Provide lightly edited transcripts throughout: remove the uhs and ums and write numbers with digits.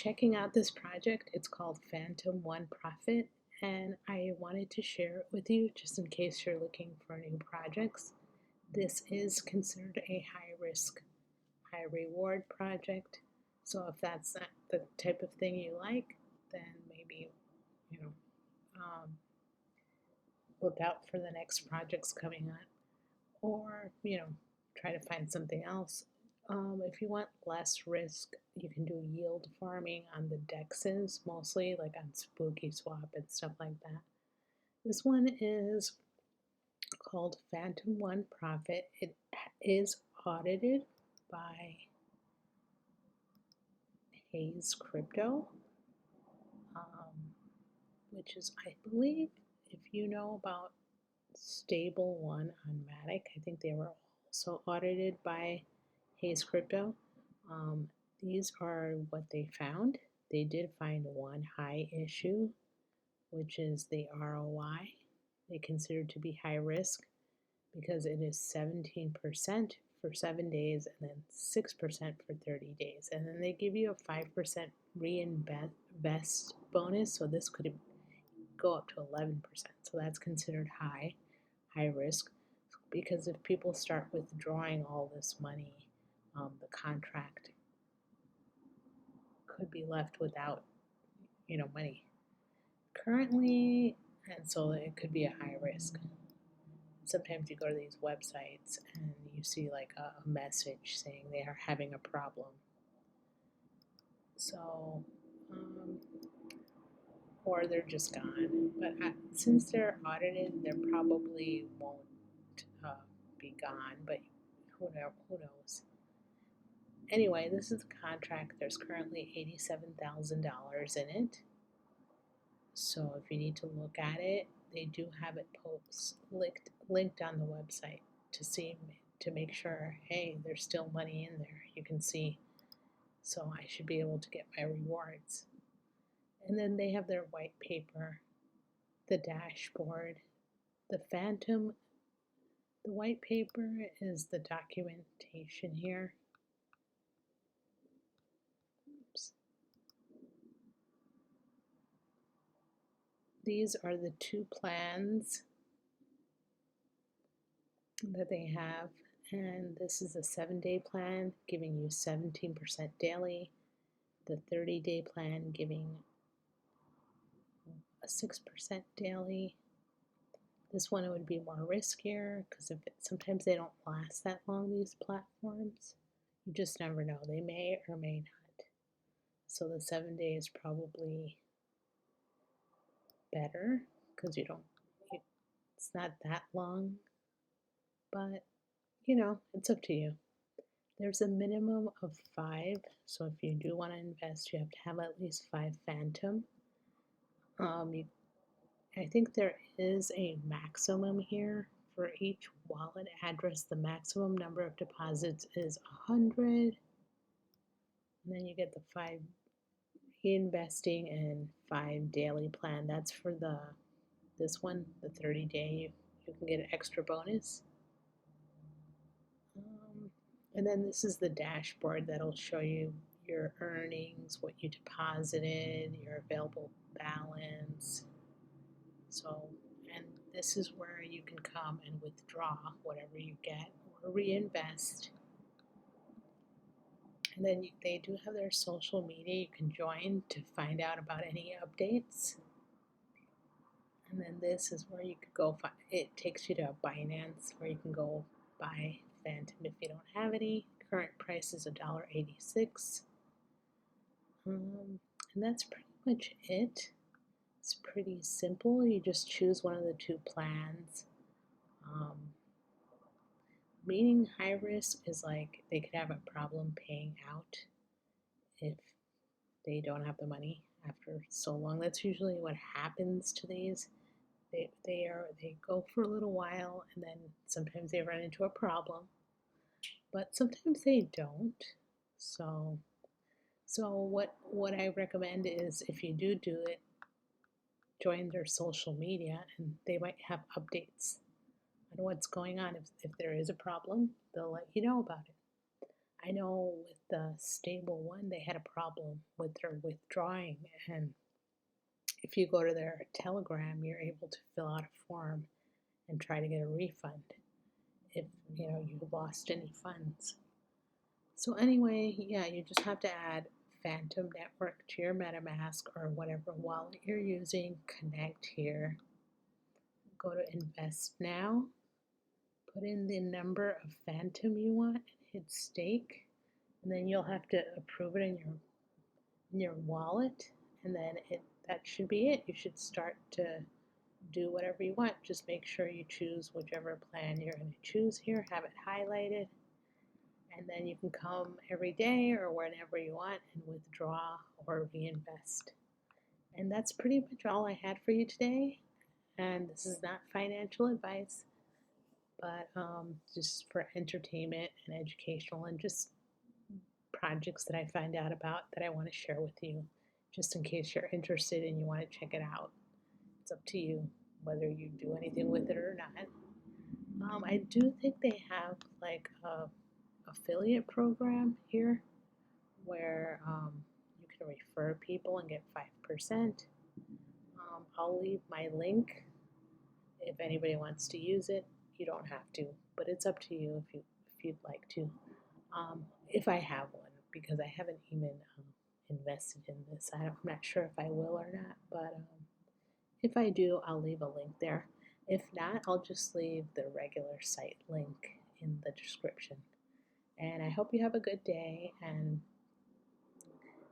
checking out this project. It's called FantomOneProfit, and I wanted to share it with you just in case you're looking for new projects. This is considered a high risk, high reward project. So if that's not the type of thing you like, then maybe, you know, look out for the next projects coming on, or, try to find something else. If you want less risk, you can do yield farming on the dexes, mostly like on Spooky Swap and stuff like that. This one is called FantomOneProfit. It is audited by Hayes Crypto, which is, I believe, if you know about Stable One on Matic, I think they were also audited by Hayes Crypto. These are what they found. They did find one high issue, which is the ROI. They consider to be high risk because it is 17% for 7 days and then 6% for 30 days. And then they give you a 5% reinvest bonus. So this could go up to 11%. So that's considered high risk, because if people start withdrawing all this money, the contract could be left without, money currently, and so it could be a high risk. Sometimes you go to these websites and you see like a message saying they are having a problem. So, or they're just gone. But since they're audited, they probably won't be gone, but who knows? Anyway, this is the contract. There's currently $87,000 in it. So if you need to look at it, they do have it linked on the website to make sure, hey, there's still money in there. You can see, so I should be able to get my rewards. And then they have their white paper, the dashboard, the Phantom. The white paper is the documentation here. Oops. These are the two plans that they have, and this is a 7-day plan giving you 17% daily, the 30-day plan giving a 6% daily. This one would be more riskier because sometimes they don't last that long, these platforms. You just never know. They may or may not. So the 7 day is probably better because it's not that long, but it's up to you. There's a minimum of 5, so if you do want to invest, you have to have at least 5 Phantom. I think there is a maximum here for each wallet address. The maximum number of deposits is 100, and then you get the 5 reinvesting and 5 daily plan. That's for this one, the 30-day. You can get an extra bonus. And then this is the dashboard that'll show you your earnings, what you deposited, your available balance. So, and this is where you can come and withdraw whatever you get or reinvest. And then they do have their social media. You can join to find out about any updates. And then this is where you could go it takes you to Binance where you can go buy Phantom if you don't have any. Current price is $1.86. And that's pretty much it. It's pretty simple. You just choose one of the 2 plans. Meaning high risk is like they could have a problem paying out if they don't have the money after so long. That's usually what happens to these. They go for a little while, and then sometimes they run into a problem, but sometimes they don't. So what I recommend is, if you do it, join their social media, and they might have updates on what's going on. If there is a problem, they'll let you know about it. I know with the stable one, they had a problem with their withdrawing, and if you go to their Telegram, you're able to fill out a form and try to get a refund if you lost any funds. So anyway, yeah, you just have to add Phantom Network to your MetaMask or whatever wallet you're using. Connect here. Go to Invest Now. Put in the number of Phantom you want and hit stake. And then you'll have to approve it in your wallet, and then that should be it. You should start to do whatever you want. Just make sure you choose whichever plan you're going to choose here. Have it highlighted. And then you can come every day or whenever you want and withdraw or reinvest. And that's pretty much all I had for you today. And this is not financial advice, but just for entertainment and educational and just projects that I find out about that I want to share with you, just in case you're interested and you want to check it out. It's up to you whether you do anything with it or not. I do think they have like a affiliate program here where you can refer people and get 5%. I'll leave my link if anybody wants to use it. You don't have to, but it's up to you if you'd like to. If I have one, because I haven't even invested in this. I'm not sure if I will or not, but if I do, I'll leave a link there. If not, I'll just leave the regular site link in the description. And I hope you have a good day, and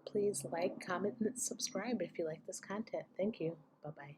please like, comment, and subscribe if you like this content. Thank you. Bye-bye.